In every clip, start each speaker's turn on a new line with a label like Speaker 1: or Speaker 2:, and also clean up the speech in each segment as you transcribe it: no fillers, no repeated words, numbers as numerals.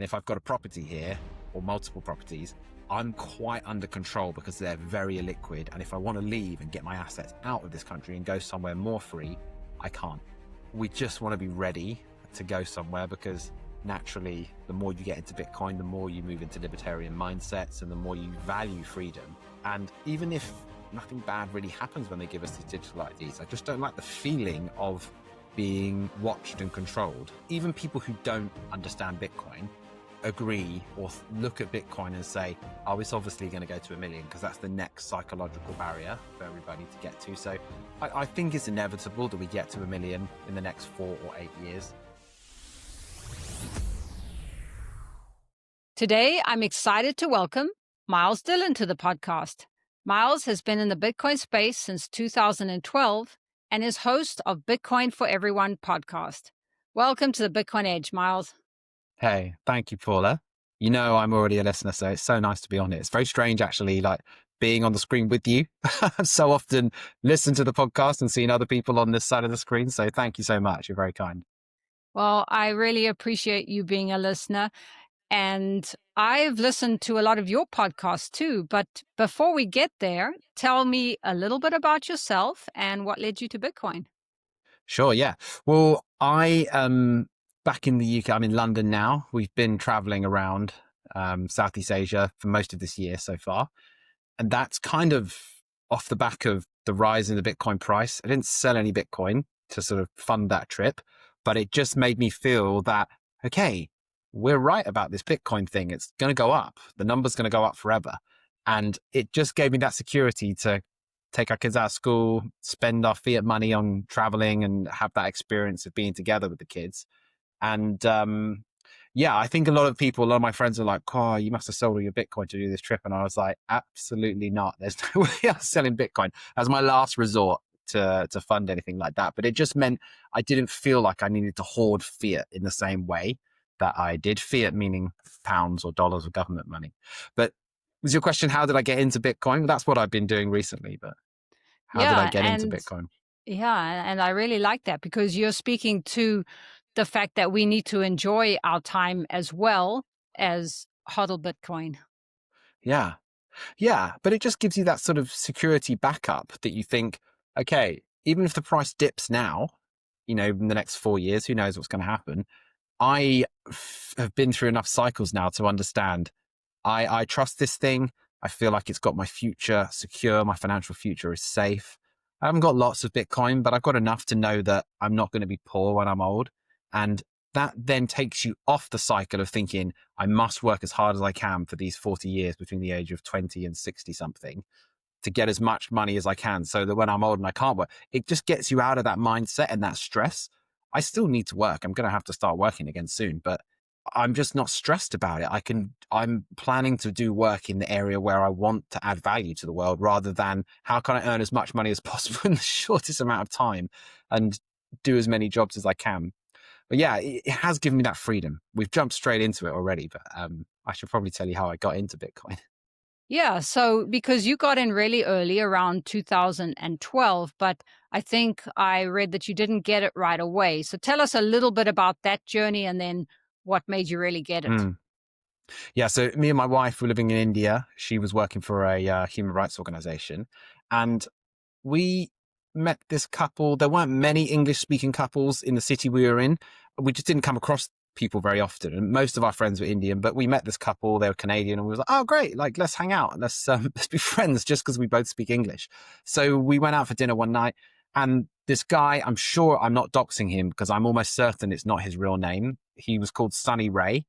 Speaker 1: And if I've got a property here or multiple properties, I'm quite under control because they're very illiquid. And if I want to leave and get my assets out of this country and go somewhere more free, I can't. We just want to be ready to go somewhere because naturally, the more you get into Bitcoin, the more you move into libertarian mindsets and the more you value freedom. And even if nothing bad really happens when they give us these digital IDs, I just don't like the feeling of being watched and controlled. Even people who don't understand Bitcoin agree or look at Bitcoin and say, oh, it's obviously going to go to 1 million because that's the next psychological barrier for everybody to get to. So I think it's inevitable that we get to 1 million in the next 4 or 8 years.
Speaker 2: Today, I'm excited to welcome Myles Dhillon to the podcast. Myles has been in the Bitcoin space since 2012 and is host of Bitcoin for Everyone podcast. Welcome to the Bitcoin Edge, Myles.
Speaker 1: Hey, thank you, Paula. You know, I'm already a listener, so it's so nice to be on it. It's very strange, actually, like being on the screen with you. I've so often listened to the podcast and seen other people on this side of the screen. So thank you so much. You're very kind.
Speaker 2: Well, I really appreciate you being a listener. And I've listened to a lot of your podcasts too. But before we get there, tell me a little bit about yourself and what led you to Bitcoin.
Speaker 1: Sure, yeah. Well, I am back in the UK. I'm in London now. We've been traveling around Southeast Asia for most of this year so far. And that's kind of off the back of the rise in the Bitcoin price. I didn't sell any Bitcoin to sort of fund that trip, but it just made me feel that, okay, we're right about this Bitcoin thing. It's going to go up. The number's going to go up forever. And it just gave me that security to take our kids out of school, spend our fiat money on traveling and have that experience of being together with the kids. And yeah, I think a lot of my friends are like, oh, you must have sold all your Bitcoin to do this trip. And I was like, absolutely not. There's no way I'm selling Bitcoin as my last resort to fund anything like that. But it just meant I didn't feel like I needed to hoard fiat in the same way that I did. Fiat meaning pounds or dollars or government money. But was your question, how did I get into Bitcoin? Well, that's what I've been doing recently, but how did I get into Bitcoin?
Speaker 2: Yeah, and I really like that because you're speaking to the fact that we need to enjoy our time as well as hodl Bitcoin.
Speaker 1: Yeah. Yeah. But it just gives you that sort of security backup that you think, okay, even if the price dips now, you know, in the next 4 years, who knows what's going to happen? I have been through enough cycles now to understand I trust this thing. I feel like it's got my future secure. My financial future is safe. I haven't got lots of Bitcoin, but I've got enough to know that I'm not going to be poor when I'm old. And that then takes you off the cycle of thinking, I must work as hard as I can for these 40 years between the age of 20 and 60 something to get as much money as I can so that when I'm old and I can't work, it just gets you out of that mindset and that stress. I still need to work. I'm going to have to start working again soon, but I'm just not stressed about it. I'm planning to do work in the area where I want to add value to the world rather than how can I earn as much money as possible in the shortest amount of time and do as many jobs as I can. But yeah, it has given me that freedom. We've jumped straight into it already, but I should probably tell you how I got into Bitcoin.
Speaker 2: Yeah, so because you got in really early, around 2012, but I think I read that you didn't get it right away. So tell us a little bit about that journey and then what made you really get it.
Speaker 1: Yeah, so me and my wife were living in India. She was working for a human rights organization. And we met this couple. There weren't many English-speaking couples in the city we were in. We just didn't come across people very often. And most of our friends were Indian, but we met this couple. They were Canadian. And we was like, oh, great. Like, let's hang out. Let's be friends just because we both speak English. So we went out for dinner one night. And this guy, I'm sure I'm not doxing him because I'm almost certain it's not his real name. He was called Sunny Ray.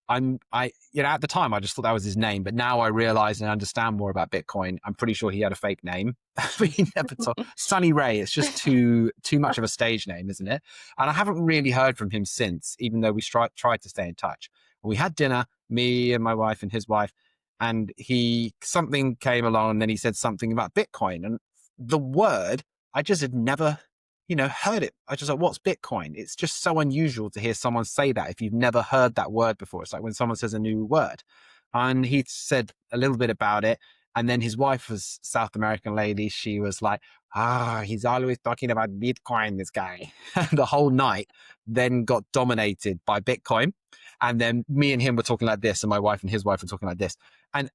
Speaker 1: At the time I just thought that was his name, but now I realize and understand more about Bitcoin. I'm pretty sure he had a fake name, but he never told. Sunny Ray. It's just too much of a stage name, isn't it? And I haven't really heard from him since, even though we tried to stay in touch. We had dinner, me and my wife and his wife, and something came along and then he said something about Bitcoin and the word I just had never heard it. I just like, what's Bitcoin? It's just so unusual to hear someone say that if you've never heard that word before. It's like when someone says a new word. And he said a little bit about it. And then his wife was South American lady. She was like, He's always talking about Bitcoin, this guy. The whole night then got dominated by Bitcoin. And then me and him were talking like this, and my wife and his wife were talking like this. And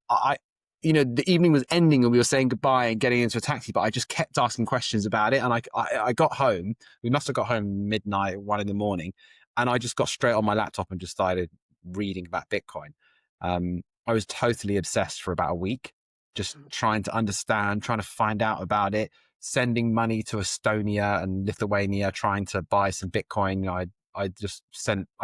Speaker 1: the evening was ending and we were saying goodbye and getting into a taxi, but I just kept asking questions about it. And I got home. We must have got home midnight, 1 a.m. And I just got straight on my laptop and just started reading about Bitcoin. I was totally obsessed for about a week, just trying to understand, trying to find out about it, sending money to Estonia and Lithuania, trying to buy some Bitcoin. I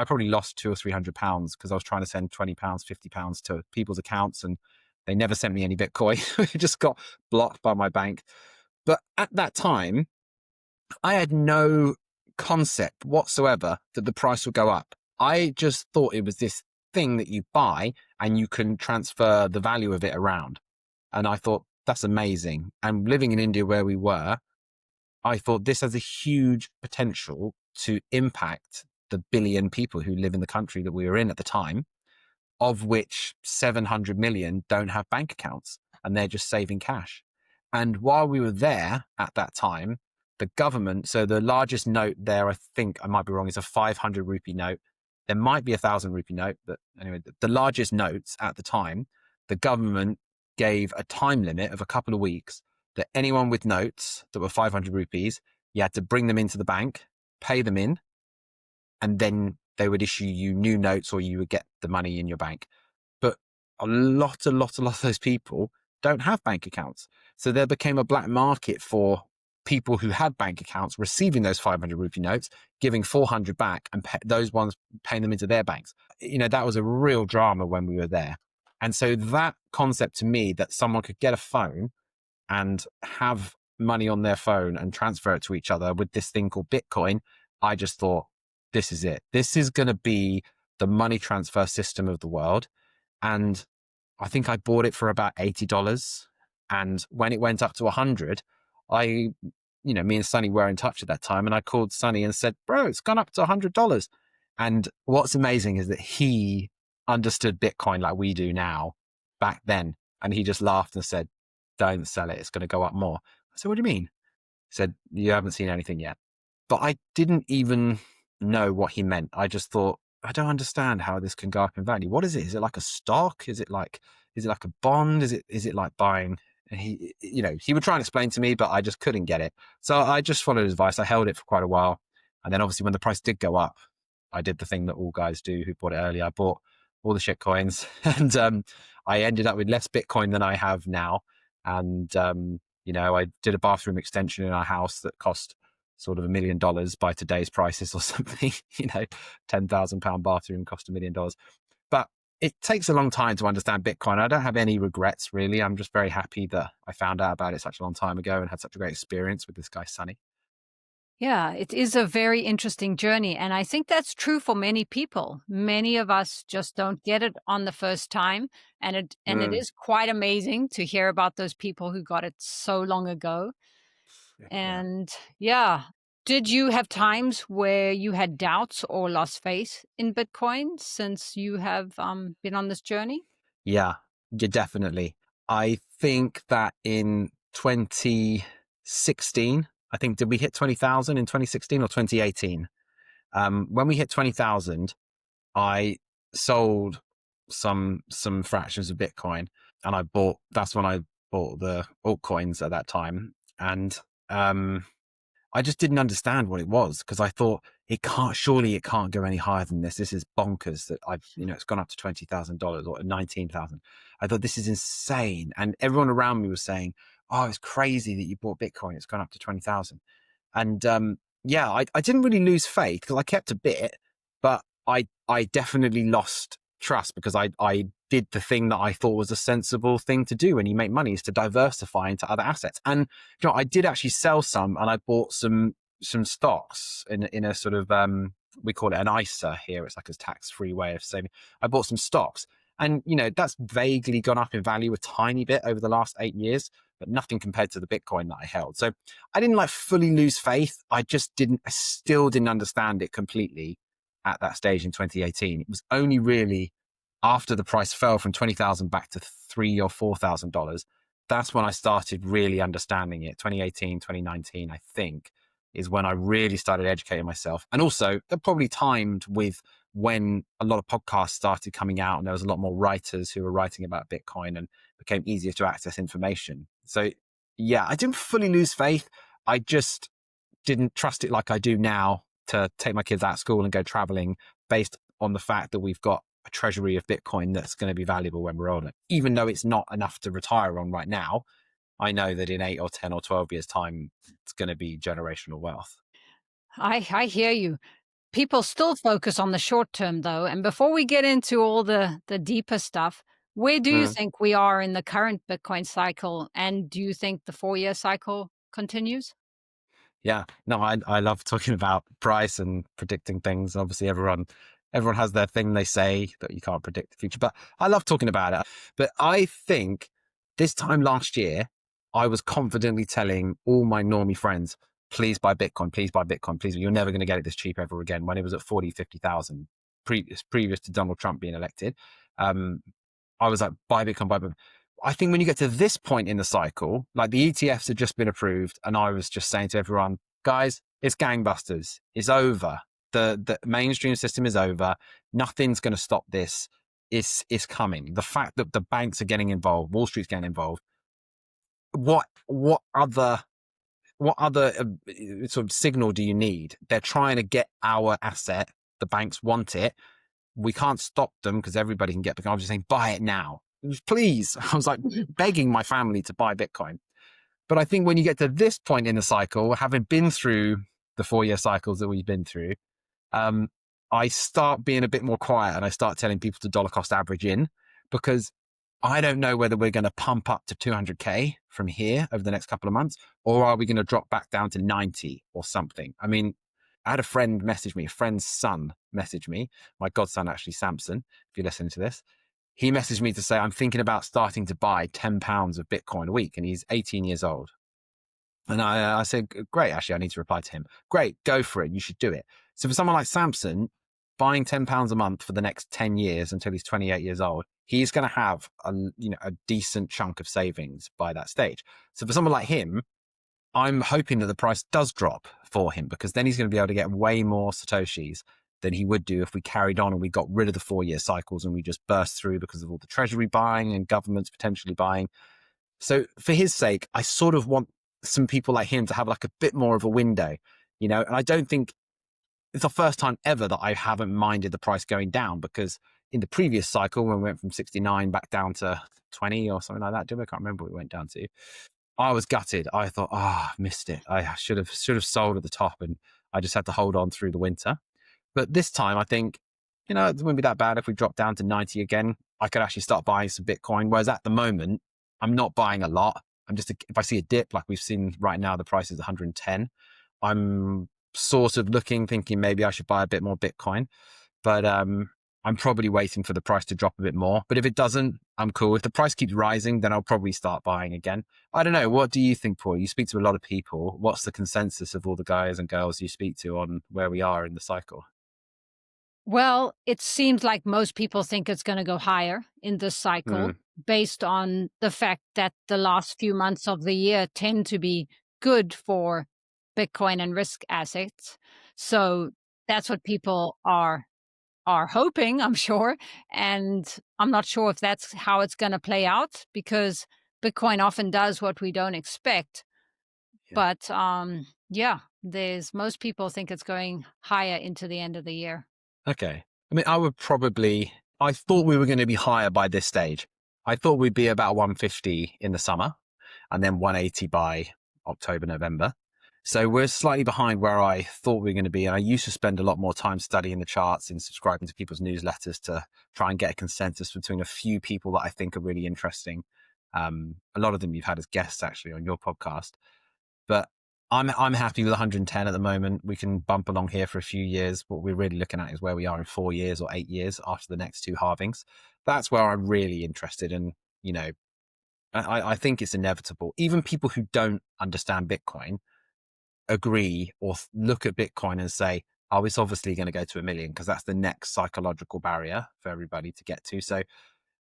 Speaker 1: probably lost £200 or £300 because I was trying to send £20, £50 to people's accounts, and they never sent me any Bitcoin. It just got blocked by my bank. But at that time, I had no concept whatsoever that the price would go up. I just thought it was this thing that you buy and you can transfer the value of it around. And I thought, that's amazing. And living in India where we were, I thought this has a huge potential to impact the billion people who live in the country that we were in at the time, of which 700 million don't have bank accounts and they're just saving cash. And while we were there at that time, the government, so the largest note there, I think I might be wrong, is a 500 rupee note. There might be a 1,000 rupee note, but anyway, the largest notes at the time, the government gave a time limit of a couple of weeks that anyone with notes that were 500 rupees, you had to bring them into the bank, pay them in, and then they would issue you new notes or you would get the money in your bank. But a lot of those people don't have bank accounts. So there became a black market for people who had bank accounts receiving those 500 rupee notes, giving 400 back and those ones paying them into their banks. That was a real drama when we were there. And so that concept to me, that someone could get a phone and have money on their phone and transfer it to each other with this thing called Bitcoin, I just thought, this is it. This is going to be the money transfer system of the world. And I think I bought it for about $80. And when it went up to 100, me and Sonny were in touch at that time. And I called Sonny and said, bro, it's gone up to $100. And what's amazing is that he understood Bitcoin like we do now back then. And he just laughed and said, don't sell it. It's going to go up more. I said, what do you mean? He said, you haven't seen anything yet. But I didn't even know what he meant. I just thought, I don't understand how this can go up in value. What is it? Is it like a stock? Is it like a bond? Is it like buying? And he would try and explain to me, but I just couldn't get it. So I just followed his advice. I held it for quite a while. And then obviously when the price did go up, I did the thing that all guys do who bought it early. I bought all the shit coins and I ended up with less Bitcoin than I have now. And, I did a bathroom extension in our house that cost sort of $1 million by today's prices or something. £10,000 bathroom cost $1 million. But it takes a long time to understand Bitcoin. I don't have any regrets, really. I'm just very happy that I found out about it such a long time ago and had such a great experience with this guy, Sonny.
Speaker 2: Yeah, it is a very interesting journey. And I think that's true for many people. Many of us just don't get it on the first time. And it is quite amazing to hear about those people who got it so long ago. And yeah, did you have times where you had doubts or lost faith in Bitcoin since you have been on this journey?
Speaker 1: Yeah, definitely. I think that in 2016, did we hit 20,000 in 2016 or 2018? When we hit 20,000, I sold some fractions of Bitcoin, and that's when I bought the altcoins at that time. And I just didn't understand what it was, because I thought surely it can't go any higher than this. This is bonkers that it's gone up to $20,000 or 19,000. I thought this is insane. And everyone around me was saying, oh, it's crazy that you bought Bitcoin. It's gone up to 20,000. And I didn't really lose faith because I kept a bit, but I definitely lost trust because I did the thing that I thought was a sensible thing to do when you make money, is to diversify into other assets. And I did actually sell some, and I bought some stocks in a sort of we call it an ISA here. It's like a tax-free way of saving. I bought some stocks, and that's vaguely gone up in value a tiny bit over the last 8 years, but nothing compared to the Bitcoin that I held. So I didn't fully lose faith. I still didn't understand it completely at that stage in 2018. It was only really after the price fell from 20,000 back to $3,000 or $4,000 that's when I started really understanding it. 2018, 2019, I think, is when I really started educating myself. And also, they're probably timed with when a lot of podcasts started coming out and there was a lot more writers who were writing about Bitcoin and became easier to access information. So, yeah, I didn't fully lose faith. I just didn't trust it like I do now to take my kids out of school and go traveling based on the fact that we've got a treasury of Bitcoin that's going to be valuable when we're older. Even though it's not enough to retire on right now, I know that in 8 or 10 or 12 years' time, it's going to be generational wealth.
Speaker 2: I hear you. People still focus on the short term, though. And before we get into all the deeper stuff, where do you
Speaker 1: Mm.
Speaker 2: think we are in the current Bitcoin cycle? And do you think the 4 year cycle continues?
Speaker 1: Yeah, no, I love talking about price and predicting things. Obviously, everyone has their thing they say that you can't predict the future, but I love talking about it. But I think this time last year, I was confidently telling all my normie friends, please buy Bitcoin, please buy Bitcoin, please. You're never going to get it this cheap ever again when it was at 40, 50,000 previous to Donald Trump being elected. Um, I was like, buy Bitcoin, buy Bitcoin. I think when you get to this point in the cycle, like the ETFs had just been approved, and I was just saying to everyone, guys, it's gangbusters. It's over. The mainstream system is over. Nothing's going to stop this. It's coming. The fact that the banks are getting involved, Wall Street's getting involved. What other sort of signal do you need? They're trying to get our asset. The banks want it. We can't stop them because everybody can get Bitcoin. I was just saying, buy it now. Please. I was like begging my family to buy Bitcoin. But I think when you get to this point in the cycle, having been through the 4 year cycles that we've been through, um, I start being a bit more quiet and I start telling people to dollar cost average in, because I don't know whether we're going to pump up to 200K from here over the next couple of months, or are we going to drop back down to 90 or something? I mean, I had a friend message me, a friend's son messaged me, my godson, actually, Samson, if you're listening to this. He messaged me to say, I'm thinking about starting to buy £10 of Bitcoin a week. And he's 18 years old. And I said, great, actually, I need to reply to him. Great, go for it. You should do it. So for someone like Samson, buying £10 a month for the next 10 years until he's 28 years old, he's going to have a decent chunk of savings by that stage. So for someone like him, I'm hoping that the price does drop for him, because then he's going to be able to get way more Satoshis than he would do if we carried on and we got rid of the 4 year cycles and we just burst through because of all the treasury buying and governments potentially buying. So for his sake, I sort of want some people like him to have like a bit more of a window, and I don't think it's the first time ever that I haven't minded the price going down, because in the previous cycle, when we went from 69 back down to 20 or something like that, I can't remember what we went down to. I was gutted. I thought, I've missed it. I should have sold at the top, and I just had to hold on through the winter. But this time, I think, it wouldn't be that bad if we dropped down to 90 again. I could actually start buying some Bitcoin. Whereas at the moment, I'm not buying a lot. If I see a dip like we've seen right now, the price is 110. I'm sort of thinking maybe I should buy a bit more Bitcoin. But I'm probably waiting for the price to drop a bit more. But if it doesn't, I'm cool. If the price keeps rising, then I'll probably start buying again. I don't know. What do you think, Paul? You speak to a lot of people. What's the consensus of all the guys and girls you speak to on where we are in the cycle?
Speaker 2: Well, it seems like most people think it's going to go higher in this cycle
Speaker 1: Mm,
Speaker 2: based on the fact that the last few months of the year tend to be good for Bitcoin and risk assets. So that's what people are hoping, I'm sure. And I'm not sure if that's how it's going to play out, because Bitcoin often does what we don't expect.
Speaker 1: yeah.
Speaker 2: But yeah, there's most people think it's going higher into the end of the year.
Speaker 1: Okay. I mean, I thought we were going to be higher by this stage. I thought we'd be about 150 in the summer and then 180 by October, November. So we're slightly behind where I thought we were going to be. And I used to spend a lot more time studying the charts and subscribing to people's newsletters to try and get a consensus between a few people that I think are really interesting. A lot of them you've had as guests actually on your podcast. But I'm happy with 110 at the moment. We can bump along here for a few years. What we're really looking at is where we are in 4 years or 8 years after the next two halvings. That's where I'm really interested. And, I think it's inevitable. Even people who don't understand Bitcoin agree or look at Bitcoin and say, oh, it's obviously going to go to 1 million, because that's the next psychological barrier for everybody to get to. So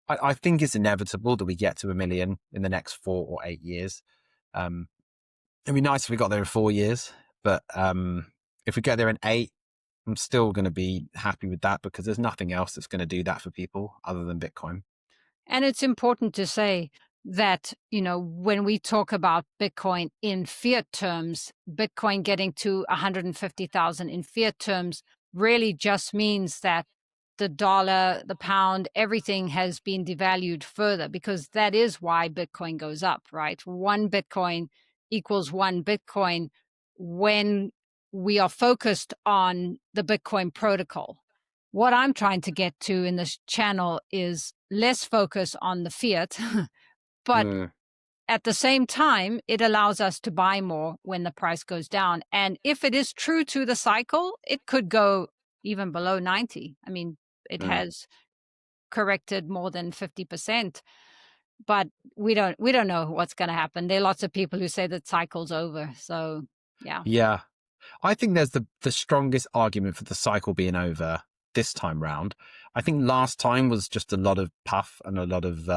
Speaker 1: I think it's inevitable that we get to 1 million in the next 4 or 8 years. It'd be nice if we got there in 4 years, but if we get there in 8, I'm still going to be happy with that because there's nothing else that's going to do that for people other than Bitcoin.
Speaker 2: And it's important to say that, when we talk about Bitcoin in fiat terms, Bitcoin getting to 150,000 in fiat terms really just means that the dollar, the pound, everything has been devalued further, because that is why Bitcoin goes up, right? 1 Bitcoin equals 1 Bitcoin when we are focused on the Bitcoin protocol. What I'm trying to get to in this channel is less focus on the fiat, but at the same time, it allows us to buy more when the price goes down. And if it is true to the cycle, it could go even below 90. I mean, it has corrected more than 50%, but we don't know what's going to happen. There are lots of people who say that cycle's over. So, yeah.
Speaker 1: Yeah. I think there's the strongest argument for the cycle being over this time round. I think last time was just a lot of puff and a lot of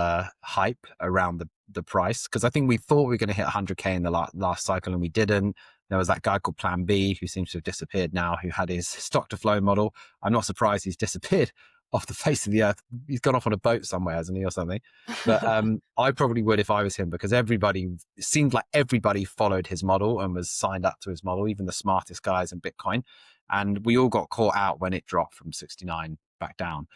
Speaker 1: hype around the price, because I think we thought we were going to hit 100K in the last cycle and we didn't. There was that guy called Plan B who seems to have disappeared now, who had his stock to flow model. I'm not surprised he's disappeared off the face of the earth. He's gone off on a boat somewhere, hasn't he, or something? But I probably would if I was him, because it seemed like everybody followed his model and was signed up to his model, even the smartest guys in Bitcoin. And we all got caught out when it dropped from 69 back down.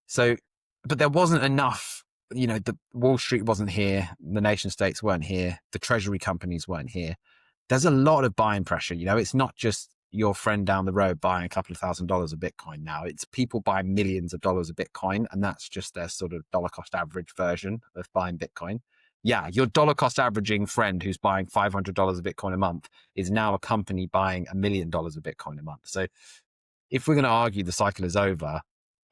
Speaker 1: So, but there wasn't enough, the Wall Street wasn't here. The nation states weren't here. The treasury companies weren't here. There's a lot of buying pressure. It's not just your friend down the road buying a couple of $1,000s of Bitcoin now. It's people buying millions of dollars of Bitcoin, and that's just their sort of dollar cost average version of buying Bitcoin. Yeah, your dollar cost averaging friend who's buying $500 of Bitcoin a month is now a company buying $1 million of Bitcoin a month. So if we're going to argue the cycle is over,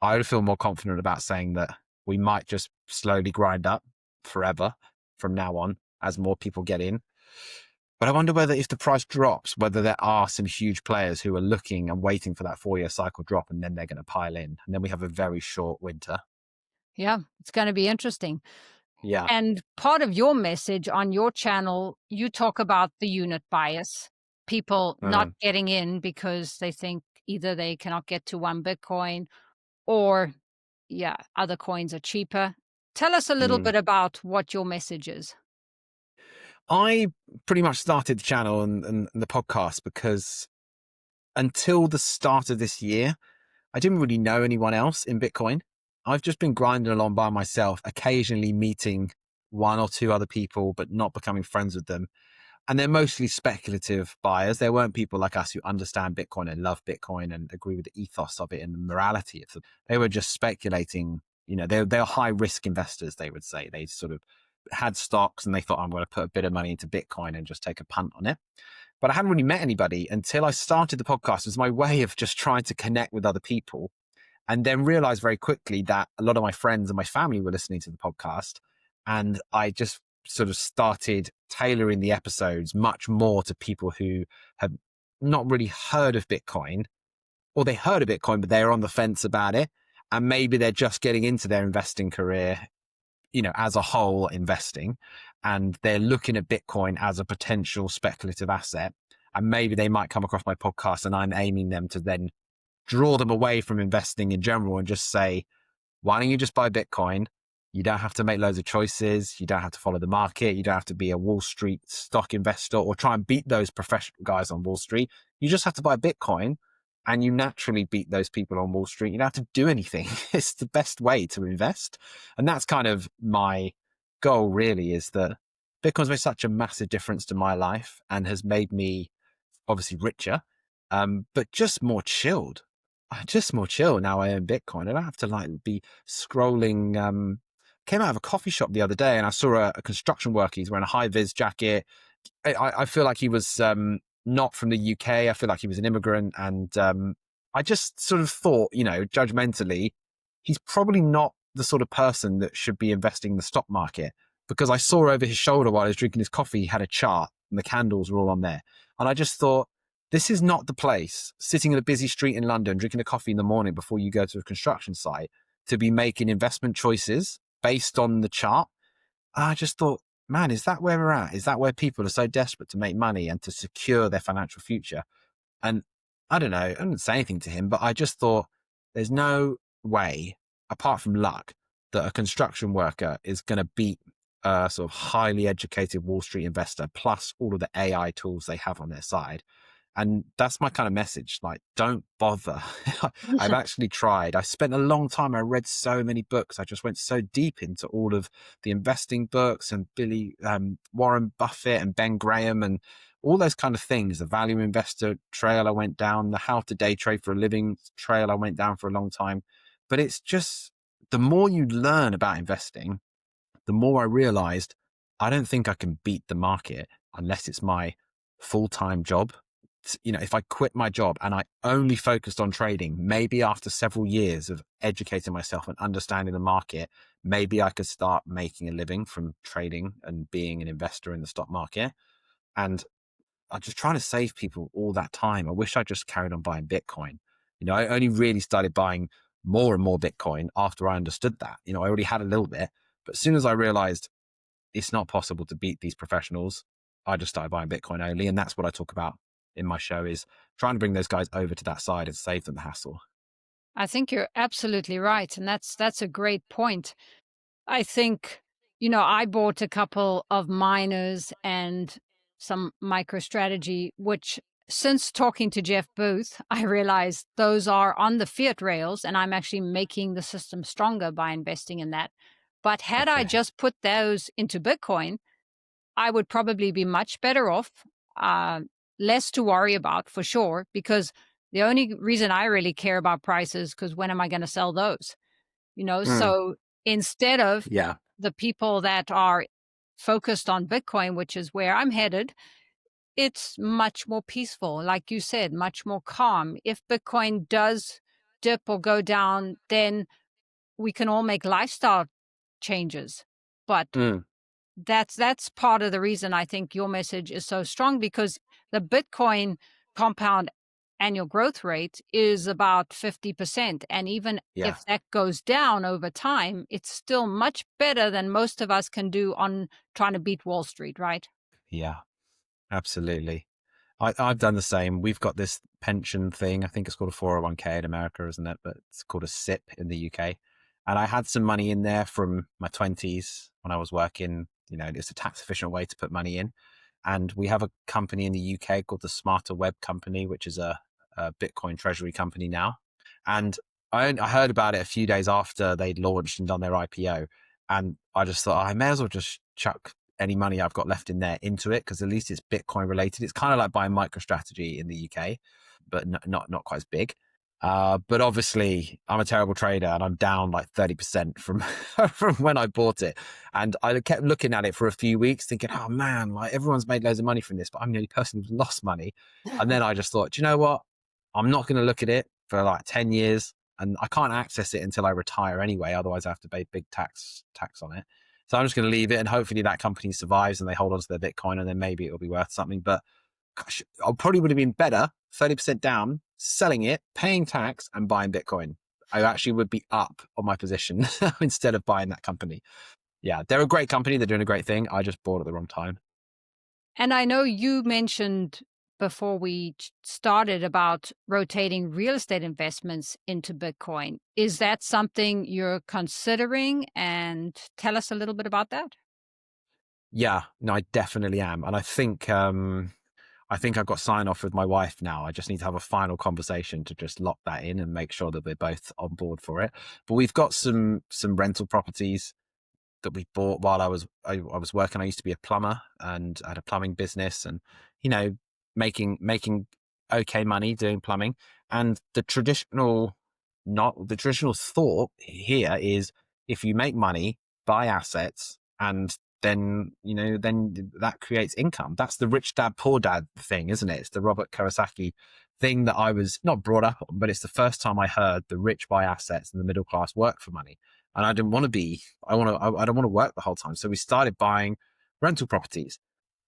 Speaker 1: I would feel more confident about saying that we might just slowly grind up forever from now on as more people get in. But I wonder whether if the price drops, whether there are some huge players who are looking and waiting for that 4-year cycle drop, and then they're going to pile in. And then we have a very short winter.
Speaker 2: Yeah, it's going to be interesting.
Speaker 1: Yeah.
Speaker 2: And part of your message on your channel, you talk about the unit bias, people not getting in because they think either they cannot get to 1 Bitcoin or, other coins are cheaper. Tell us a little bit about what your message is.
Speaker 1: I pretty much started the channel and the podcast because until the start of this year, I didn't really know anyone else in Bitcoin. I've just been grinding along by myself, occasionally meeting 1 or 2 other people, but not becoming friends with them. And they're mostly speculative buyers. There weren't people like us who understand Bitcoin and love Bitcoin and agree with the ethos of it and the morality of it. They were just speculating. They're high risk investors, they would say. They sort of had stocks and they thought, I'm going to put a bit of money into Bitcoin and just take a punt on it. But I hadn't really met anybody until I started the podcast. It was my way of just trying to connect with other people, and then realized very quickly that a lot of my friends and my family were listening to the podcast. And I just sort of started tailoring the episodes much more to people who have not really heard of Bitcoin, or they heard of Bitcoin, but they're on the fence about it. And maybe they're just getting into their investing career, as a whole investing, and they're looking at Bitcoin as a potential speculative asset. And maybe they might come across my podcast and I'm aiming them to then draw them away from investing in general and just say, why don't you just buy Bitcoin? You don't have to make loads of choices. You don't have to follow the market. You don't have to be a Wall Street stock investor or try and beat those professional guys on Wall Street. You just have to buy Bitcoin, and you naturally beat those people on Wall Street. You don't have to do anything. It's the best way to invest. And that's kind of my goal, really, is that Bitcoin's made such a massive difference to my life and has made me obviously richer, but just more chilled. Just more chill now I own Bitcoin. I don't have to be scrolling. Came out of a coffee shop the other day and I saw a construction worker. He's wearing a high-vis jacket. I feel like he was not from the UK. I feel like he was an immigrant. And I just sort of thought, judgmentally, he's probably not the sort of person that should be investing in the stock market, because I saw over his shoulder while he was drinking his coffee, he had a chart and the candles were all on there. And I just thought, this is not the place, sitting in a busy street in London, drinking a coffee in the morning before you go to a construction site, to be making investment choices based on the chart, I just thought, man, is that where we're at? Is that where people are so desperate to make money and to secure their financial future? And I don't know, I didn't say anything to him, but I just thought there's no way, apart from luck, that a construction worker is going to beat a sort of highly educated Wall Street investor, plus all of the AI tools they have on their side. And that's my kind of message. Like, don't bother. I've actually tried. I spent a long time. I read so many books. I just went so deep into all of the investing books and Warren Buffett and Ben Graham and all those kind of things. The value investor trail I went down, the how to day trade for a living trail I went down for a long time. But it's just, the more you learn about investing, the more I realized I don't think I can beat the market unless it's my full-time job. If I quit my job and I only focused on trading, maybe after several years of educating myself and understanding the market, maybe I could start making a living from trading and being an investor in the stock market. And I'm just trying to save people all that time. I wish I just carried on buying Bitcoin. I only really started buying more and more Bitcoin after I understood that. I already had a little bit, but as soon as I realized it's not possible to beat these professionals, I just started buying Bitcoin only. And that's what I talk about in my show, is trying to bring those guys over to that side and save them the hassle.
Speaker 2: I think you're absolutely right. And that's a great point. I think, I bought a couple of miners and some MicroStrategy, which since talking to Jeff Booth, I realized those are on the fiat rails and I'm actually making the system stronger by investing in that. But had I
Speaker 1: Okay.
Speaker 2: just put those into Bitcoin, I would probably be much better off, less to worry about for sure, because the only reason I really care about prices, because when am I going to sell those?
Speaker 1: Mm,
Speaker 2: So instead of
Speaker 1: yeah.
Speaker 2: the people that are focused on Bitcoin, which is where I'm headed, it's much more peaceful. Like you said, much more calm. If Bitcoin does dip or go down, then we can all make lifestyle changes. But
Speaker 1: Mm,
Speaker 2: that's part of the reason I think your message is so strong, because the Bitcoin compound annual growth rate is about 50%. And even
Speaker 1: yeah.
Speaker 2: if that goes down over time, it's still much better than most of us can do on trying to beat Wall Street, right?
Speaker 1: Yeah. Absolutely. I've done the same. We've got this pension thing. I think it's called a 401k in America, isn't it? But it's called a SIP in the UK. And I had some money in there from my 20s when I was working. It's a tax efficient way to put money in. And we have a company in the UK called the Smarter Web Company, which is a Bitcoin treasury company now. And I heard about it a few days after they'd launched and done their IPO. And I just thought, I may as well just chuck any money I've got left in there into it, because at least it's Bitcoin related. It's kind of like buying MicroStrategy in the UK, but not quite as big. But obviously, I'm a terrible trader, and I'm down like 30% from from when I bought it. And I kept looking at it for a few weeks, thinking, "Oh man, like everyone's made loads of money from this, but I'm the only person who's lost money." And then I just thought, do you know what? I'm not going to look at it for like 10 years, and I can't access it until I retire anyway. Otherwise, I have to pay big tax on it. So I'm just going to leave it, and hopefully that company survives and they hold on to their Bitcoin, and then maybe it'll be worth something. But gosh, I probably would have been better 30% down, selling it, paying tax, and buying Bitcoin. I actually would be up on my position instead of buying that company. Yeah, they're a great company. They're doing a great thing. I just bought at the wrong time.
Speaker 2: And I know you mentioned before we started about rotating real estate investments into Bitcoin. Is that something you're considering? And tell us a little bit about that.
Speaker 1: Yeah, no, I definitely am. And I think I've got sign off with my wife now. I just need to have a final conversation to just lock that in and make sure that we're both on board for it. But we've got some rental properties that we bought while I was working. I used to be a plumber and I had a plumbing business, and you know, making okay money doing plumbing. And the traditional thought here is, if you make money, buy assets, and then that creates income. That's the rich dad poor dad thing, isn't it? It's the Robert Kiyosaki thing that I was not brought up on, but it's the first time I heard the rich buy assets and the middle class work for money. And I didn't want to be. I don't want to work the whole time. So we started buying rental properties.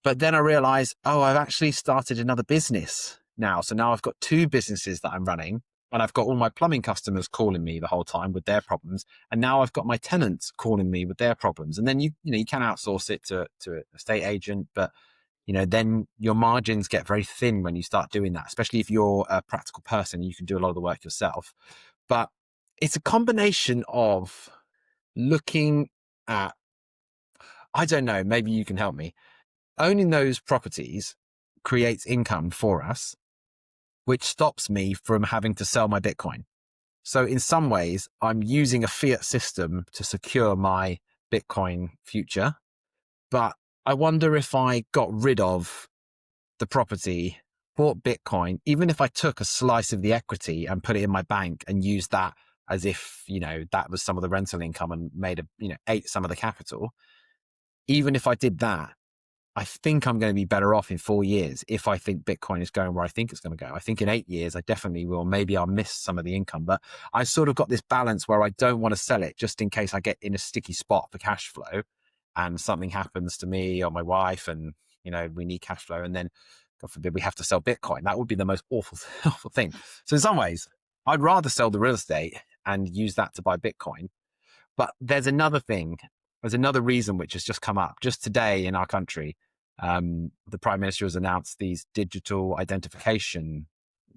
Speaker 1: But then I realized, oh, I've actually started another business now. So now I've got two businesses that I'm running. And I've got all my plumbing customers calling me the whole time with their problems. And now I've got my tenants calling me with their problems. And then you can outsource it to an estate agent, but then your margins get very thin when you start doing that, especially if you're a practical person, you can do a lot of the work yourself. But it's a combination of looking at, I don't know, maybe you can help me. Owning those properties creates income for us, which stops me from having to sell my Bitcoin. So in some ways, I'm using a fiat system to secure my Bitcoin future. But I wonder if I got rid of the property, bought Bitcoin, even if I took a slice of the equity and put it in my bank and used that as if, that was some of the rental income and ate some of the capital. Even if I did that, I think I'm going to be better off in 4 years if I think Bitcoin is going where I think it's going to go. I think in 8 years, I definitely will. Maybe I'll miss some of the income, but I sort of got this balance where I don't want to sell it just in case I get in a sticky spot for cash flow and something happens to me or my wife and, we need cash flow. And then, God forbid, we have to sell Bitcoin. That would be the most awful thing. So in some ways, I'd rather sell the real estate and use that to buy Bitcoin. But there's another thing. There's another reason which has just come up just today in our country. The Prime Minister has announced these digital identification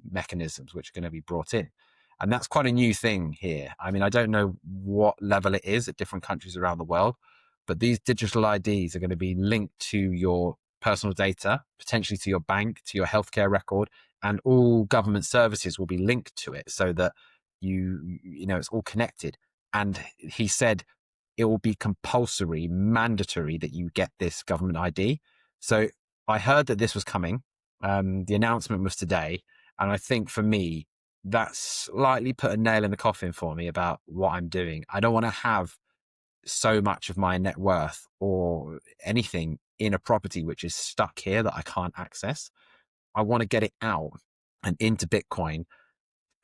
Speaker 1: mechanisms which are going to be brought in. And that's quite a new thing here. I mean, I don't know what level it is at different countries around the world, but these digital IDs are going to be linked to your personal data, potentially to your bank, to your healthcare record, and all government services will be linked to it so that it's all connected. And he said it will be compulsory, mandatory that you get this government ID. So I heard that this was coming. The announcement was today. And I think for me, that slightly put a nail in the coffin for me about what I'm doing. I don't want to have so much of my net worth or anything in a property which is stuck here that I can't access. I want to get it out and into Bitcoin.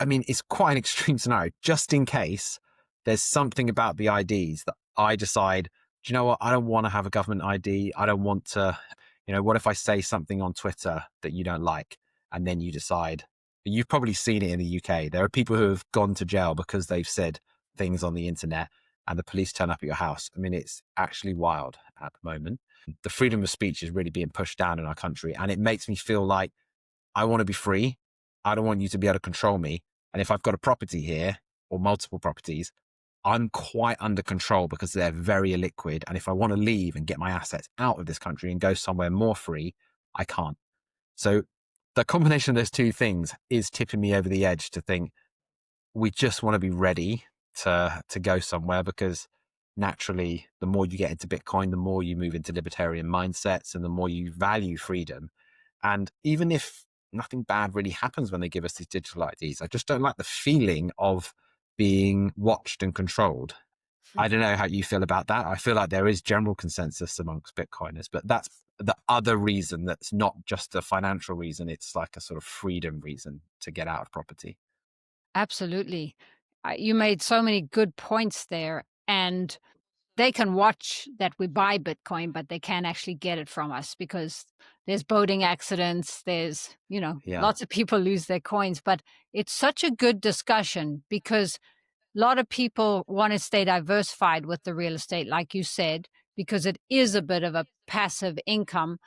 Speaker 1: I mean, it's quite an extreme scenario, just in case there's something about the IDs that I decide, do you know what? I don't want to have a government ID. I don't want to, what if I say something on Twitter that you don't like? And then you decide, you've probably seen it in the UK. There are people who have gone to jail because they've said things on the internet and the police turn up at your house. I mean, it's actually wild at the moment. The freedom of speech is really being pushed down in our country. And it makes me feel like I want to be free. I don't want you to be able to control me. And if I've got a property here or multiple properties, I'm quite under control because they're very illiquid. And if I want to leave and get my assets out of this country and go somewhere more free, I can't. So the combination of those two things is tipping me over the edge to think we just want to be ready to go somewhere, because naturally, the more you get into Bitcoin, the more you move into libertarian mindsets and the more you value freedom. And even if nothing bad really happens when they give us these digital IDs, I just don't like the feeling of being watched and controlled. I don't know how you feel about that. I feel like there is general consensus amongst Bitcoiners, but that's the other reason that's not just a financial reason. It's like a sort of freedom reason to get out of property.
Speaker 2: Absolutely. You made so many good points there. And they can watch that we buy Bitcoin, but they can't actually get it from us because there's boating accidents. There's,
Speaker 1: Yeah.
Speaker 2: lots of people lose their coins. But it's such a good discussion because a lot of people want to stay diversified with the real estate, like you said, because it is a bit of a passive income.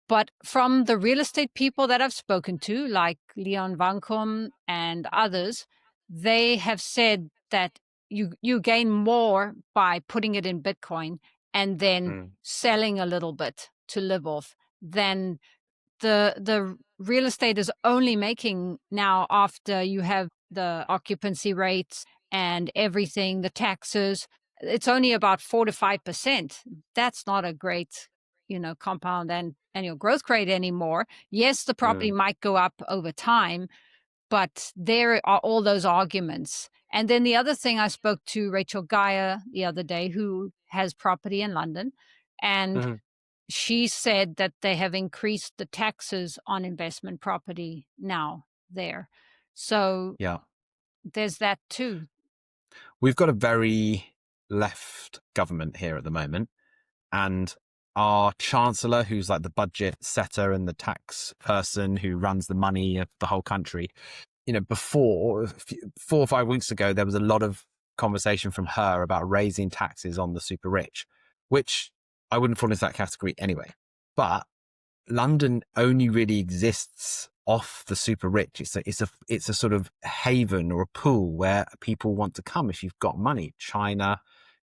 Speaker 2: But from the real estate people that I've spoken to, like Leon Vankom and others, they have said that you gain more by putting it in Bitcoin and then selling a little bit to live off than the real estate is only making now after you have the occupancy rates and everything, the taxes. It's only about 4 to 5%. That's not a great, compound and annual growth rate anymore. Yes, the property might go up over time, but there are all those arguments. And then the other thing, I spoke to Rachel Geyer the other day, who has property in London, and she said that they have increased the taxes on investment property now there. So
Speaker 1: Yeah.
Speaker 2: there's that too.
Speaker 1: We've got a very left government here at the moment. And our chancellor, who's like the budget setter and the tax person who runs the money of the whole country, before 4 or 5 weeks ago, there was a lot of conversation from her about raising taxes on the super rich, which I wouldn't fall into that category anyway. But London only really exists off the super rich. It's a sort of haven or a pool where people want to come if you've got money. China,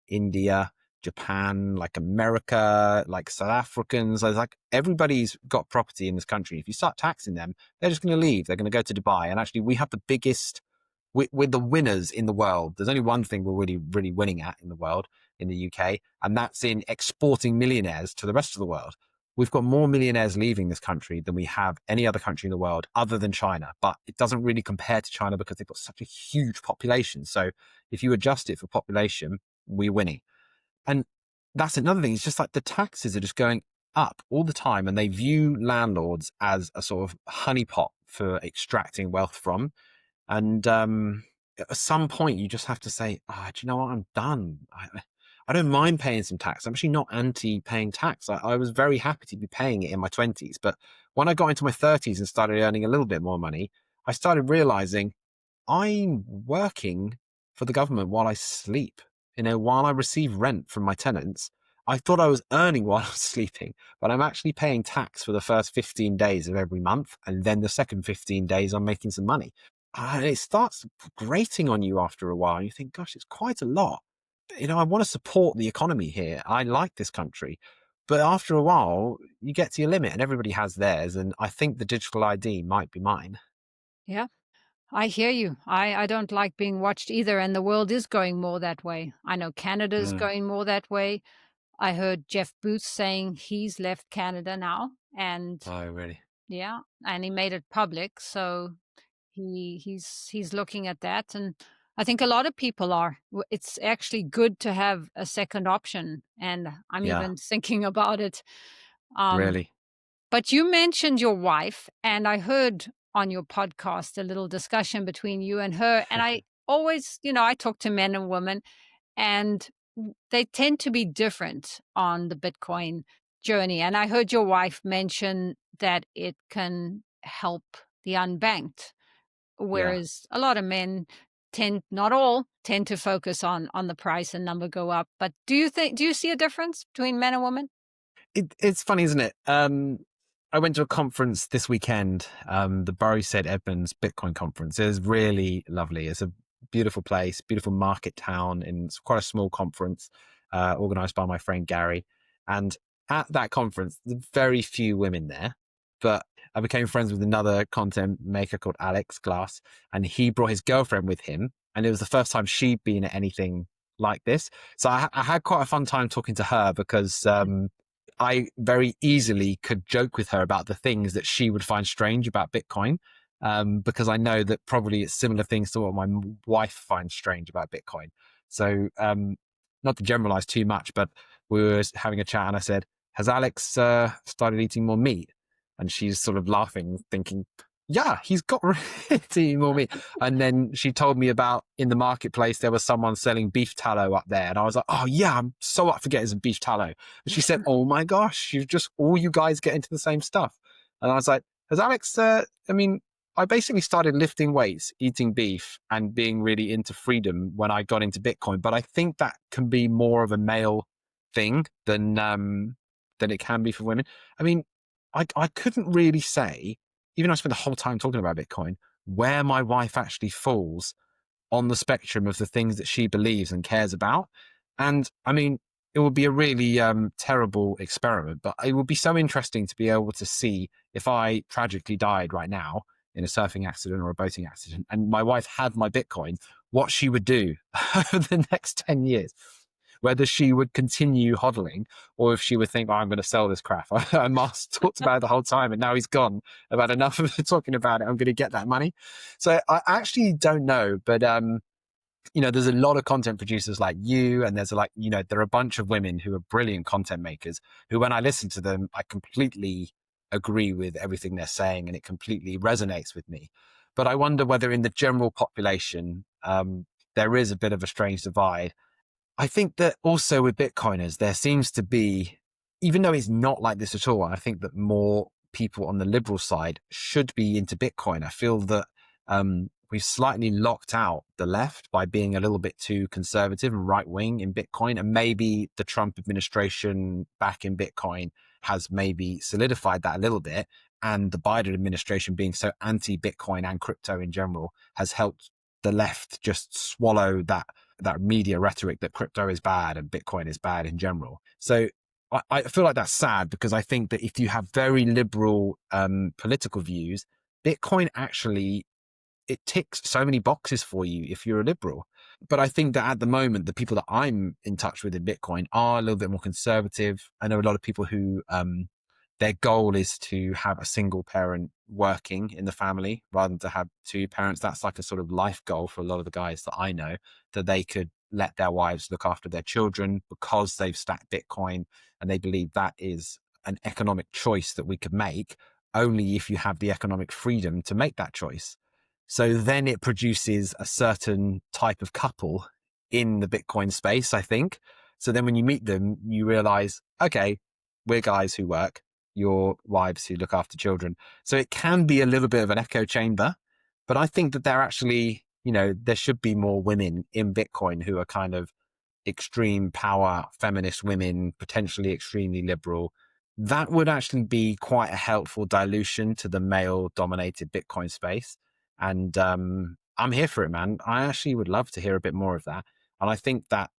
Speaker 1: India, Japan, like America, like South Africans, like everybody's got property in this country. If you start taxing them, they're just going to leave. They're going to go to Dubai. And actually, we have the biggest. We're the winners in the world. There's only one thing we're really, really winning at in the world, in the UK, and that's in exporting millionaires to the rest of the world. We've got more millionaires leaving this country than we have any other country in the world other than China. But it doesn't really compare to China because they've got such a huge population. So if you adjust it for population, we're winning. And that's another thing. It's just like the taxes are just going up all the time, and they view landlords as a sort of honeypot for extracting wealth from. And at some point, you just have to say, do you know what? I'm done. I don't mind paying some tax. I'm actually not anti-paying tax. I was very happy to be paying it in my 20s. But when I got into my 30s and started earning a little bit more money, I started realizing I'm working for the government while I sleep. While I receive rent from my tenants, I thought I was earning while I was sleeping, but I'm actually paying tax for the first 15 days of every month. And then the second 15 days, I'm making some money. And it starts grating on you after a while. You think, gosh, it's quite a lot. I want to support the economy here. I like this country. But after a while, you get to your limit and everybody has theirs. And I think the digital ID might be mine.
Speaker 2: Yeah, I hear you. I don't like being watched either, and the world is going more that way. I know Canada's
Speaker 1: Mm.
Speaker 2: going more that way. I heard Jeff Booth saying he's left Canada now, and
Speaker 1: Oh, really?
Speaker 2: yeah, and he made it public. So he's looking at that, and I think a lot of people are. It's actually good to have a second option, and I'm
Speaker 1: Yeah,
Speaker 2: even thinking about it. Um,
Speaker 1: really.
Speaker 2: but you mentioned your wife, and I heard on your podcast a little discussion between you and her. And I always, I talk to men and women, and they tend to be different on the Bitcoin journey. And I heard your wife mention that it can help the unbanked,
Speaker 1: Yeah.
Speaker 2: whereas a lot of men not all, tend to focus on the price and number go up. But do you see a difference between men and women?
Speaker 1: It's funny, isn't it? I went to a conference this weekend, the Bury St. Edmunds Bitcoin conference. It was really lovely. It's a beautiful place, beautiful market town, and it's quite a small conference organized by my friend Gary. And at that conference, there were very few women there, but I became friends with another content maker called Alex Glass, and he brought his girlfriend with him. And it was the first time she'd been at anything like this. So I had quite a fun time talking to her because I very easily could joke with her about the things that she would find strange about Bitcoin, because I know that probably it's similar things to what my wife finds strange about Bitcoin. So, not to generalize too much, but we were having a chat and I said, has Alex started eating more meat? And she's sort of laughing, thinking, yeah, he's got to eat more meat. And then she told me about in the marketplace, there was someone selling beef tallow up there. And I was like, oh yeah, I'm so up for getting some beef tallow. And she said, oh my gosh, all you guys get into the same stuff. And I was like, has Alex, I basically started lifting weights, eating beef, and being really into freedom when I got into Bitcoin. But I think that can be more of a male thing than it can be for women. I mean, I couldn't really say, even though I spent the whole time talking about Bitcoin, where my wife actually falls on the spectrum of the things that she believes and cares about. And I mean, it would be a really terrible experiment, but it would be so interesting to be able to see if I tragically died right now in a surfing accident or a boating accident, and my wife had my Bitcoin, what she would do over the next 10 years. Whether she would continue hodling or if she would think, oh, I'm going to sell this crap. Myles talked about it the whole time and now he's gone. I've had enough of talking about it. I'm going to get that money. So I actually don't know, but there's a lot of content producers like you, and there are a bunch of women who are brilliant content makers who, when I listen to them, I completely agree with everything they're saying and it completely resonates with me. But I wonder whether in the general population, there is a bit of a strange divide. I think that also with Bitcoiners, there seems to be, even though it's not like this at all, I think that more people on the liberal side should be into Bitcoin. I feel that we've slightly locked out the left by being a little bit too conservative and right wing in Bitcoin. And maybe the Trump administration back in Bitcoin has maybe solidified that a little bit. And the Biden administration being so anti Bitcoin and crypto in general has helped the left just swallow that media rhetoric that crypto is bad and Bitcoin is bad in general. So I feel like that's sad, because I think that if you have very liberal political views, Bitcoin actually, it ticks so many boxes for you if you're a liberal. But I think that at the moment, the people that I'm in touch with in Bitcoin are a little bit more conservative. I know a lot of people who their goal is to have a single parent working in the family rather than to have two parents. That's like a sort of life goal for a lot of the guys that I know, that they could let their wives look after their children because they've stacked Bitcoin, and they believe that is an economic choice that we could make only if you have the economic freedom to make that choice. So then it produces a certain type of couple in the Bitcoin space, I think. So then when you meet them, you realize, okay, we're guys who work, your wives who look after children. So it can be a little bit of an echo chamber, but I think that there actually, there should be more women in Bitcoin who are kind of extreme power, feminist women, potentially extremely liberal. That would actually be quite a helpful dilution to the male dominated Bitcoin space. And I'm here for it, man. I actually would love to hear a bit more of that. And I think that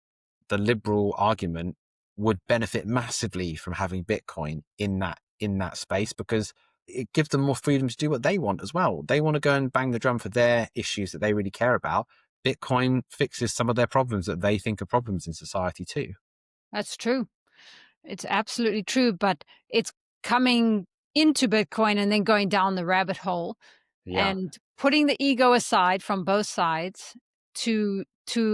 Speaker 1: the liberal argument would benefit massively from having Bitcoin in that space, because it gives them more freedom to do what they want as well. They want to go and bang the drum for their issues that they really care about. Bitcoin fixes some of their problems that they think are problems in society too.
Speaker 2: That's true. It's absolutely true, but it's coming into Bitcoin and then going down the rabbit hole
Speaker 1: Yeah.
Speaker 2: and putting the ego aside from both sides to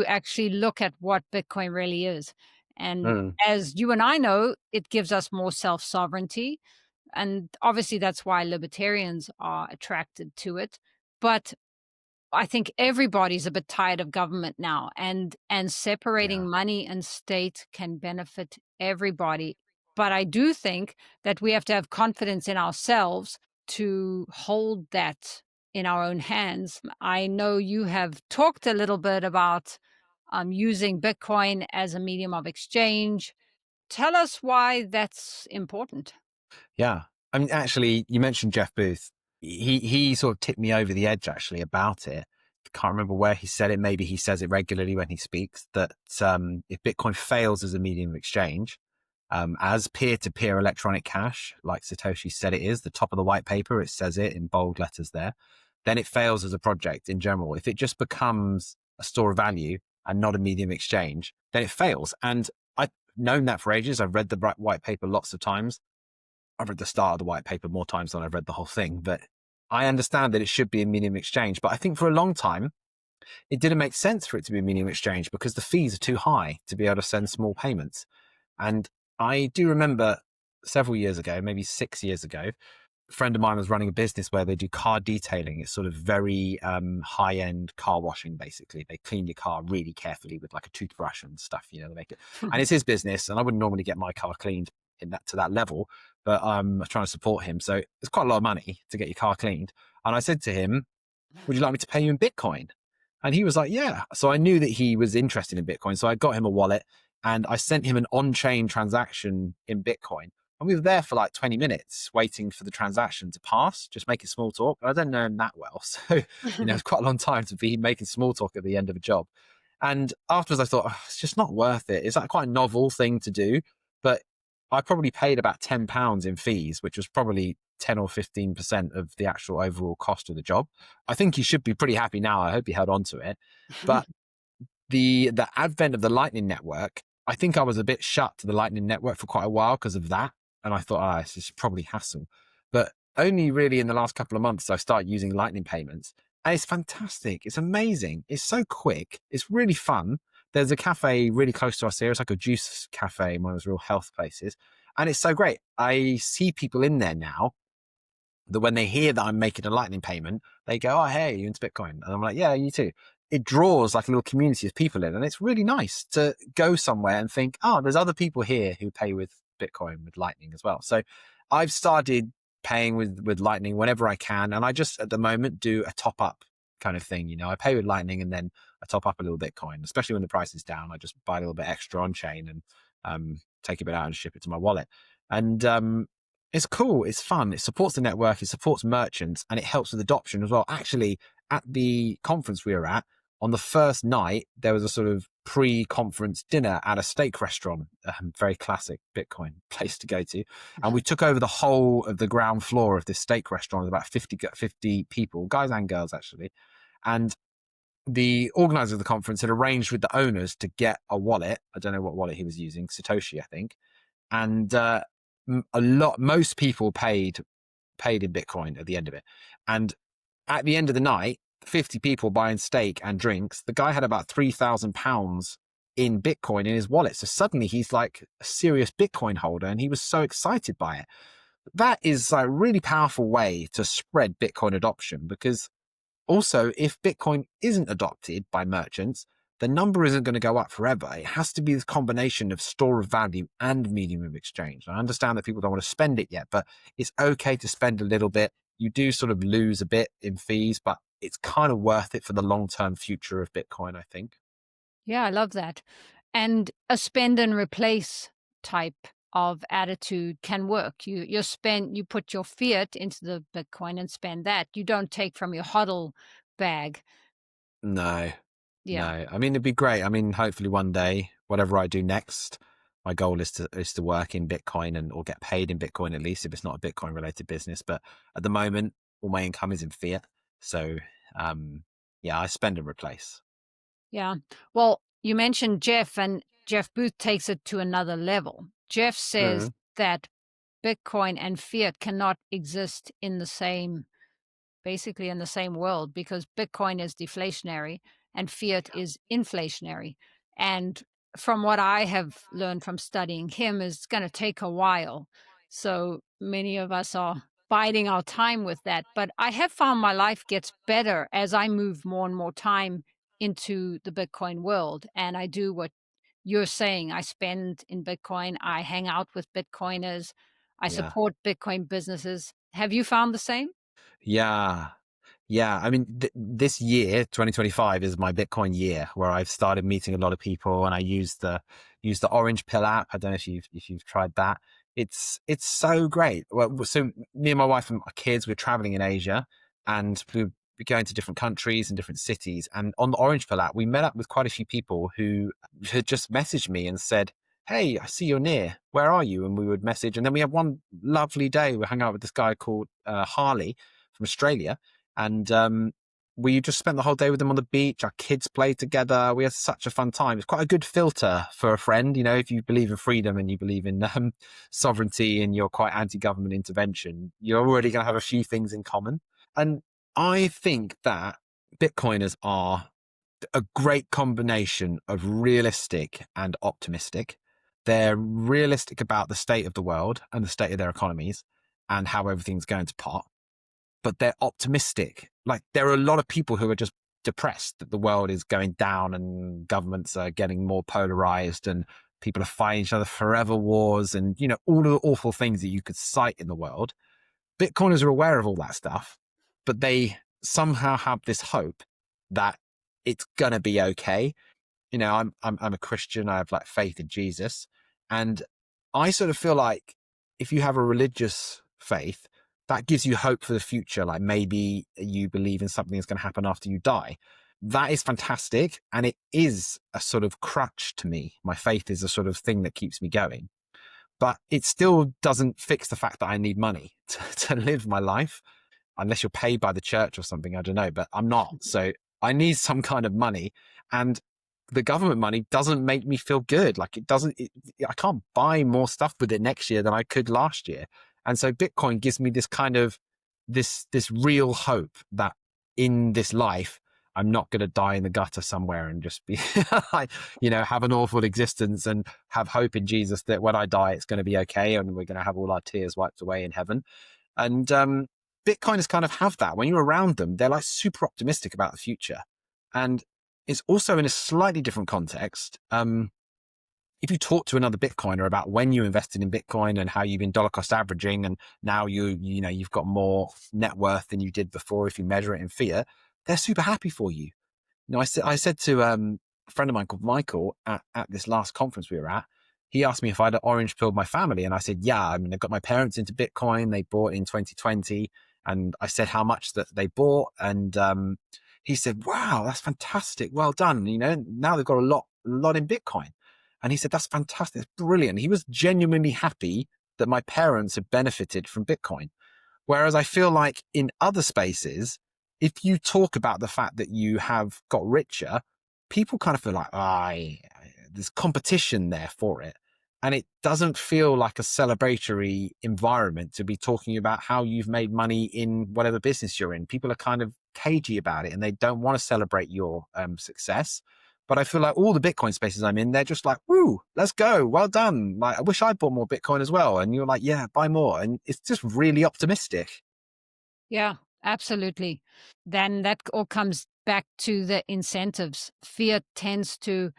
Speaker 2: actually look at what Bitcoin really is. And
Speaker 1: Mm.
Speaker 2: as you and I know, it gives us more self-sovereignty. And obviously that's why libertarians are attracted to it. But I think everybody's a bit tired of government now, and
Speaker 1: Yeah.
Speaker 2: separating money and state can benefit everybody. But I do think that we have to have confidence in ourselves to hold that in our own hands. I know you have talked a little bit about using Bitcoin as a medium of exchange. Tell us why that's important.
Speaker 1: Yeah. I mean, actually, you mentioned Jeff Booth. He sort of tipped me over the edge actually about it. Can't remember where he said it. Maybe he says it regularly when he speaks, that if Bitcoin fails as a medium of exchange, as peer-to-peer electronic cash, like Satoshi said it is, the top of the white paper, it says it in bold letters there, then it fails as a project in general. If it just becomes a store of value and not a medium of exchange, then it fails. And I've known that for ages. I've read the white paper lots of times. I've read the start of the white paper more times than I've read the whole thing, but I understand that it should be a medium exchange. But I think for a long time, it didn't make sense for it to be a medium exchange because the fees are too high to be able to send small payments. And I do remember several years ago, maybe 6 years ago, a friend of mine was running a business where they do car detailing. It's sort of very high-end car washing, basically. They clean your car really carefully with like a toothbrush and stuff, they make it. And it's his business, and I wouldn't normally get my car cleaned to that level, but I'm trying to support him. So it's quite a lot of money to get your car cleaned. And I said to him, would you like me to pay you in Bitcoin? And he was like, yeah. So I knew that he was interested in Bitcoin. So I got him a wallet and I sent him an on-chain transaction in Bitcoin. And we were there for like 20 minutes waiting for the transaction to pass, just making small talk. I don't know him that well. So, it's quite a long time to be making small talk at the end of a job. And afterwards I thought, it's just not worth it. It's like quite a novel thing to do. But I probably paid about £10 in fees, which was probably 10 or 15% of the actual overall cost of the job. I think he should be pretty happy now. I hope he held on to it. But the advent of the Lightning Network, I think I was a bit shut to the Lightning Network for quite a while because of that. And I thought, this is probably hassle. But only really in the last couple of months, I've started using Lightning payments. And it's fantastic. It's amazing. It's so quick. It's really fun. There's a cafe really close to us here. It's like a juice cafe, one of those real health places. And it's so great. I see people in there now that when they hear that I'm making a Lightning payment, they go, oh, hey, you into Bitcoin? And I'm like, yeah, you too. It draws like a little community of people in. And it's really nice to go somewhere and think, oh, there's other people here who pay with Bitcoin, with Lightning as well. So I've started paying with Lightning whenever I can. And I just, at the moment, do a top up kind of thing. I pay with Lightning and then I top up a little Bitcoin, especially when the price is down. I just buy a little bit extra on chain and take a bit out and ship it to my wallet. And it's cool. It's fun. It supports the network. It supports merchants, and it helps with adoption as well. Actually, at the conference we were at, on the first night, there was a sort of pre-conference dinner at a steak restaurant, very classic Bitcoin place to go to. And we took over the whole of the ground floor of this steak restaurant with about 50 people, guys and girls, actually. And the organizer of the conference had arranged with the owners to get a wallet. I don't know what wallet he was using, Satoshi, I think. And most people paid in Bitcoin at the end of it. And at the end of the night, 50 people buying steak and drinks, the guy had about £3,000 in Bitcoin in his wallet. So suddenly he's like a serious Bitcoin holder, and he was so excited by it. That is a really powerful way to spread Bitcoin adoption, because also, if Bitcoin isn't adopted by merchants, the number isn't going to go up forever. It has to be this combination of store of value and medium of exchange. I understand that people don't want to spend it yet, but it's okay to spend a little bit. You do sort of lose a bit in fees, but it's kind of worth it for the long-term future of Bitcoin, I think.
Speaker 2: Yeah, I love that. And a spend and replace type of attitude can work. You put your fiat into the Bitcoin and spend that. You don't take from your HODL bag.
Speaker 1: No.
Speaker 2: Yeah.
Speaker 1: I mean, it'd be great. I mean, hopefully one day, whatever I do next, my goal is to work in Bitcoin or get paid in Bitcoin, at least if it's not a Bitcoin related business. But at the moment, all my income is in fiat. So, I spend and replace.
Speaker 2: Yeah. Well, you mentioned Jeff, and Jeff Booth takes it to another level. Jeff says that Bitcoin and fiat cannot exist basically in the same world, because Bitcoin is deflationary and fiat is inflationary. And from what I have learned from studying him, it's going to take a while. So many of us are biding our time with that. But I have found my life gets better as I move more and more time into the Bitcoin world. And I do what you're saying. I spend in Bitcoin. I hang out with Bitcoiners. I
Speaker 1: Yeah.
Speaker 2: support Bitcoin businesses. Have you found the same?
Speaker 1: Yeah. Yeah. I mean, this year, 2025, is my Bitcoin year, where I've started meeting a lot of people, and I use the Orange Pill app. I don't know if you've tried that. It's so great. Well, so me and my wife and my kids, we're traveling in Asia, and we're going to different countries and different cities. And on the Orange Pill app, we met up with quite a few people who had just messaged me and said, "Hey, I see you're near. Where are you?" And we would message. And then we had one lovely day. We hung out with this guy called Harley from Australia. And we just spent the whole day with them on the beach. Our kids played together. We had such a fun time. It's quite a good filter for a friend. If you believe in freedom and you believe in sovereignty and you're quite anti-government intervention, you're already going to have a few things in common. And I think that Bitcoiners are a great combination of realistic and optimistic. They're realistic about the state of the world and the state of their economies and how everything's going to pot, but they're optimistic. Like, there are a lot of people who are just depressed that the world is going down and governments are getting more polarized and people are fighting each other, forever wars, and all of the awful things that you could cite in the world. Bitcoiners are aware of all that stuff, but they somehow have this hope that it's gonna be okay. I'm a Christian. I have like faith in Jesus, and I sort of feel like if you have a religious faith, that gives you hope for the future. Like, maybe you believe in something that's going to happen after you die. That is fantastic, and it is a sort of crutch to me. My faith is a sort of thing that keeps me going, but it still doesn't fix the fact that I need money to live my life, unless you're paid by the church or something. I don't know, but I'm not. So I need some kind of money, and the government money doesn't make me feel good. Like, I can't buy more stuff with it next year than I could last year. And so Bitcoin gives me this kind of this real hope that in this life, I'm not going to die in the gutter somewhere and just be have an awful existence, and have hope in Jesus that when I die, it's going to be okay. And we're going to have all our tears wiped away in heaven. And Bitcoiners kind of have that. When you're around them, they're like super optimistic about the future. And it's also in a slightly different context. If you talk to another Bitcoiner about when you invested in Bitcoin and how you've been dollar cost averaging, and now you've got more net worth than you did before if you measure it in fiat, they're super happy for you. You know, I said to a friend of mine called Michael at this last conference we were at, he asked me if I'd orange pilled my family. And I said, yeah, I mean, I got my parents into Bitcoin. They bought in 2020. And I said how much that they bought. And he said, wow, that's fantastic. Well done. You know, now they've got a lot in Bitcoin. And he said, that's fantastic. It's brilliant. He was genuinely happy that my parents had benefited from Bitcoin. Whereas I feel like in other spaces, if you talk about the fact that you have got richer, people kind of feel like, there's competition there for it. And it doesn't feel like a celebratory environment to be talking about how you've made money in whatever business you're in. People are kind of cagey about it and they don't want to celebrate your success. But I feel like all the Bitcoin spaces I'm in, they're just like, woo, let's go. Well done. Like, I wish I bought more Bitcoin as well. And you're like, yeah, buy more. And it's just really optimistic.
Speaker 2: Yeah, absolutely. Then that all comes back to the incentives. Fear tends to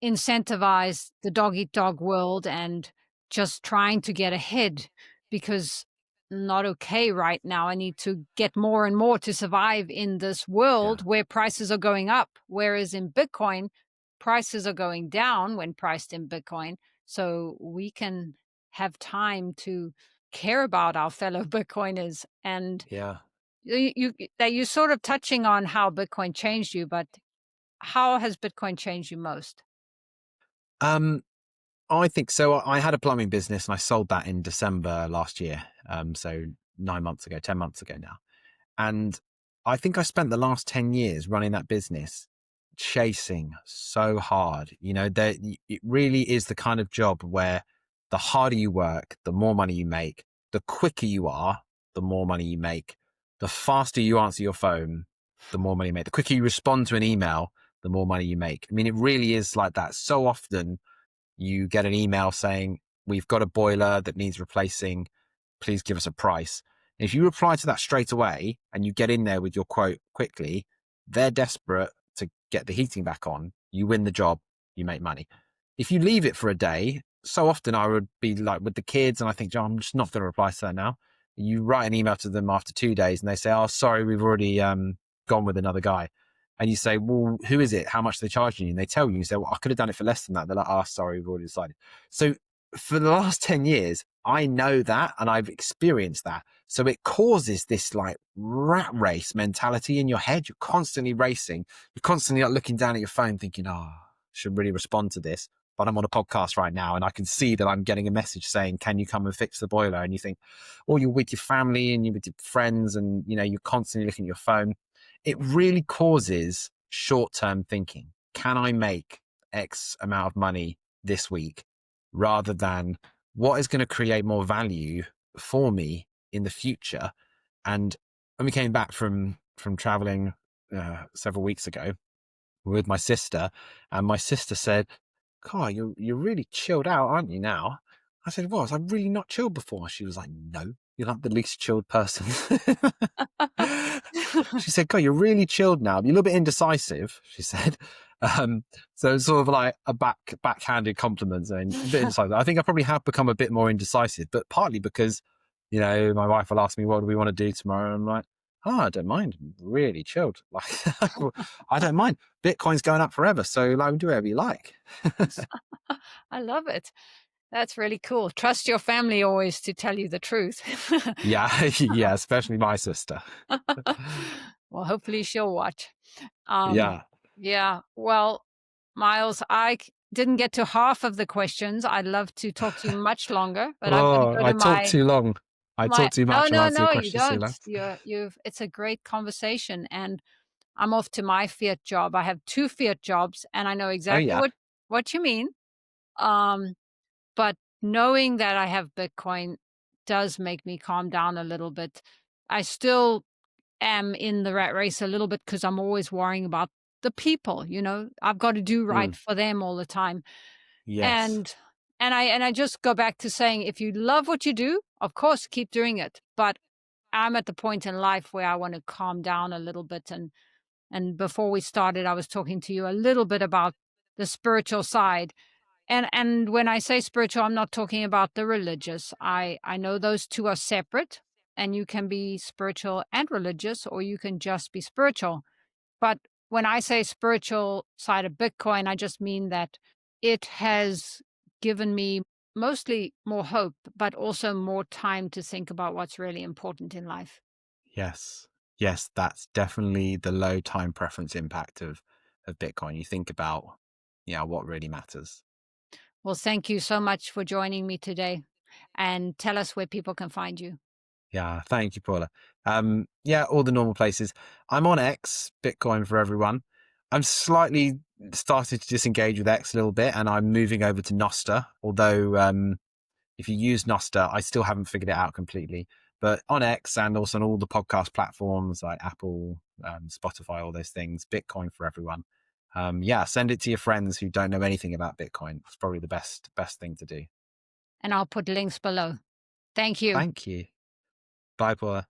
Speaker 2: incentivize the dog eat dog world and just trying to get ahead because not okay right now. I need to get more and more to survive in this
Speaker 1: Yeah.
Speaker 2: world where prices are going up. Whereas in Bitcoin, prices are going down when priced in Bitcoin. So we can have time to care about our fellow Bitcoiners. And
Speaker 1: Yeah.
Speaker 2: you're sort of touching on how Bitcoin changed you, but how has Bitcoin changed you most?
Speaker 1: Um, I think so. I had a plumbing business and I sold that in December last year. So 9 months ago, 10 months ago now. And I think I spent the last 10 years running that business chasing so hard. You know, it really is the kind of job where the harder you work, the more money you make, the quicker you are, the more money you make, the faster you answer your phone, the more money you make, the quicker you respond to an email, the more money you make. I mean, it really is like that. So often you get an email saying, we've got a boiler that needs replacing. Please give us a price. And if you reply to that straight away and you get in there with your quote quickly, they're desperate to get the heating back on. You win the job, you make money. If you leave it for a day, so often I would be like with the kids and I think, John, I'm just not going to reply to that now. You write an email to them after 2 days and they say, oh, sorry, we've already gone with another guy. And you say, well, who is it? How much are they charging you? And they tell you, you say, well, I could have done it for less than that. They're like, oh, sorry, we've already decided. So for the last 10 years, I know that and I've experienced that. So it causes this like rat race mentality in your head. You're constantly racing. You're constantly like looking down at your phone thinking, oh, I should really respond to this. But I'm on a podcast right now and I can see that I'm getting a message saying, can you come and fix the boiler? And you think, or you're with your family and you're with your friends and, you know, you're constantly looking at your phone. It really causes short-term thinking. Can I make X amount of money this week rather than what is going to create more value for me in the future? And when we came back from traveling several weeks ago with my sister, and my sister said, "Carl, you're really chilled out, aren't you now?" I said, "Was I really not chilled before?" She was like, "No, you're not the least chilled person." She said, "God, you're really chilled now. You're a little bit indecisive," she said. So it's sort of like a backhanded compliment, saying a bit indecisive. I think I probably have become a bit more indecisive, but partly because, you know, my wife will ask me, "What do we want to do tomorrow?" And I'm like, "Oh, I don't mind. I'm really chilled. Like, I don't mind. Bitcoin's going up forever, so like, do whatever you like."
Speaker 2: I love it. That's really cool. Trust your family always to tell you the truth.
Speaker 1: Yeah, yeah, especially my sister.
Speaker 2: Well, hopefully she'll watch. Um,
Speaker 1: Yeah.
Speaker 2: yeah. Well, Miles, didn't get to half of the questions. I'd love to talk to you much longer, but I've got to
Speaker 1: Oh,
Speaker 2: go
Speaker 1: I
Speaker 2: to
Speaker 1: talk
Speaker 2: my
Speaker 1: too long. I
Speaker 2: my.
Speaker 1: talk too
Speaker 2: No,
Speaker 1: much and
Speaker 2: no,
Speaker 1: answer your
Speaker 2: no. You
Speaker 1: questions too
Speaker 2: don't.
Speaker 1: long.
Speaker 2: You've. It's a great conversation, and I'm off to my fiat job. I have two fiat jobs, and I know
Speaker 1: Oh
Speaker 2: exactly
Speaker 1: yeah.
Speaker 2: what you mean. Um, but knowing that I have Bitcoin does make me calm down a little bit. I still am in the rat race a little bit because I'm always worrying about the people, you know. I've got to do right
Speaker 1: Mm,
Speaker 2: for them all the time.
Speaker 1: yes.
Speaker 2: And and I just go back to saying if you love what you do, of course keep doing it. But I'm at the point in life where I want to calm down a little bit and before we started I was talking to you a little bit about the spiritual side and when I say spiritual, I'm not talking about the religious. I know those two are separate, and you can be spiritual and religious, or you can just be spiritual. But when I say spiritual side of Bitcoin, I just mean that it has given me mostly more hope, but also more time to think about what's really important in life.
Speaker 1: Yes. Yes, that's definitely the low time preference impact of Bitcoin. You think about, what really matters.
Speaker 2: Well, thank you so much for joining me today, and tell us where people can find you.
Speaker 1: Yeah, thank you, Paula. Yeah, all the normal places. I'm on X, Bitcoin for everyone. I'm slightly started to disengage with X a little bit, and I'm moving over to Noster. Although, if you use Noster, I still haven't figured it out completely. But on X and also on all the podcast platforms like Apple, Spotify, all those things, Bitcoin for everyone. Yeah, send it to your friends who don't know anything about Bitcoin. It's probably the best thing to do.
Speaker 2: And I'll put links below. Thank you.
Speaker 1: Thank you. Bye, Paula.